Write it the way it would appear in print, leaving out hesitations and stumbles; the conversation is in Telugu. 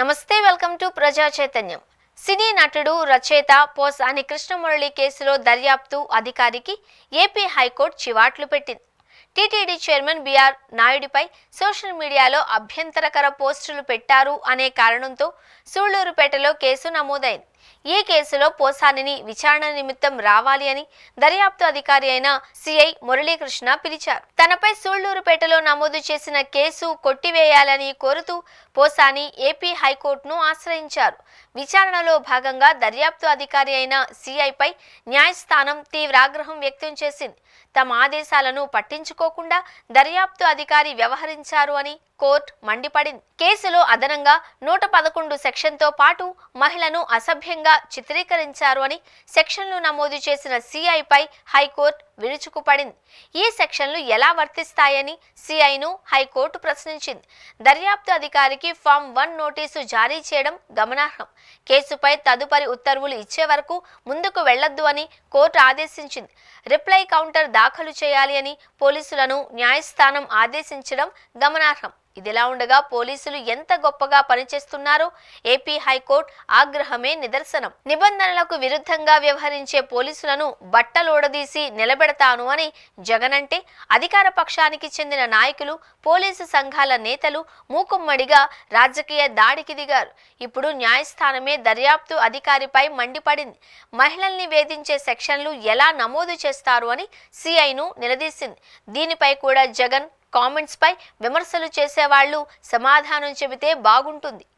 నమస్తే, వెల్కమ్ టు ప్రజా చైతన్యం. సినీ నటుడు రచయిత పోసాని కృష్ణమురళి కేసులో దర్యాప్తు అధికారికి ఏపీ హైకోర్టు చివాట్లు పెట్టింది. టీటీడీ చైర్మన్ బిఆర్ నాయుడిపై సోషల్ మీడియాలో అభ్యంతరకర పోస్టులు పెట్టారు అనే కారణంతో సూళ్లూరుపేటలో కేసు నమోదైంది. ఈ కేసులో పోసానిని విచారణ నిమిత్తం రావాలి అని దర్యాప్తు అధికారి అయిన సిఐ మురళీకృష్ణ పిలిచారు. తనపై సూళ్లూరుపేటలో నమోదు చేసిన కేసు కొట్టివేయాలని కోరుతూ పోసాని ఏపీ హైకోర్టును ఆశ్రయించారు. విచారణలో భాగంగా దర్యాప్తు అధికారి అయిన సిఐపై న్యాయస్థానం తీవ్ర ఆగ్రహం వ్యక్తం చేసింది. తమ ఆదేశాలను పట్టించుకోకుండా దర్యాప్తు అధికారి వ్యవహరించారు అని కోర్టు మండిపడింది. కేసులో అదనంగా 111 సెక్షన్తో పాటు మహిళను అసభ్యంగా చిత్రీకరించారు అని సెక్షన్లు నమోదు చేసిన సిఐపై హైకోర్టు విరుచుకుపడింది. ఈ సెక్షన్లు ఎలా వర్తిస్తాయని సిఐను హైకోర్టు ప్రశ్నించింది. దర్యాప్తు అధికారికి ఫామ్ 1 నోటీసు జారీ చేయడం గమనార్హం. కేసుపై తదుపరి ఉత్తర్వులు ఇచ్చే వరకు ముందుకు వెళ్లొద్దు అని కోర్టు ఆదేశించింది. రిప్లై కౌంటర్ దాఖలు చేయాలి అని పోలీసులను న్యాయస్థానం ఆదేశించడం గమనార్హం. ఇదిలా ఉండగా పోలీసులు ఎంత గొప్పగా పనిచేస్తున్నారో ఏపీ హైకోర్టు ఆగ్రహమే నిదర్శనం. నిబంధనలకు విరుద్ధంగా వ్యవహరించే పోలీసులను బట్టలోడదీసి నిలబెడతాను అని జగన్ అంటే, అధికార పక్షానికి చెందిన నాయకులు, పోలీసు సంఘాల నేతలు మూకుమ్మడిగా రాజకీయ దాడికి దిగారు. ఇప్పుడు న్యాయస్థానమే దర్యాప్తు అధికారిపై మండిపడింది. మహిళల్ని వేధించే సెక్షన్లు ఎలా నమోదు చేస్తారు అని సిఐను నిలదీసింది. దీనిపై కూడా జగన్ కామెంట్స్ పై విమర్శలు చేసేవాళ్లు సమాధానం చెబితే బాగుంటుంది.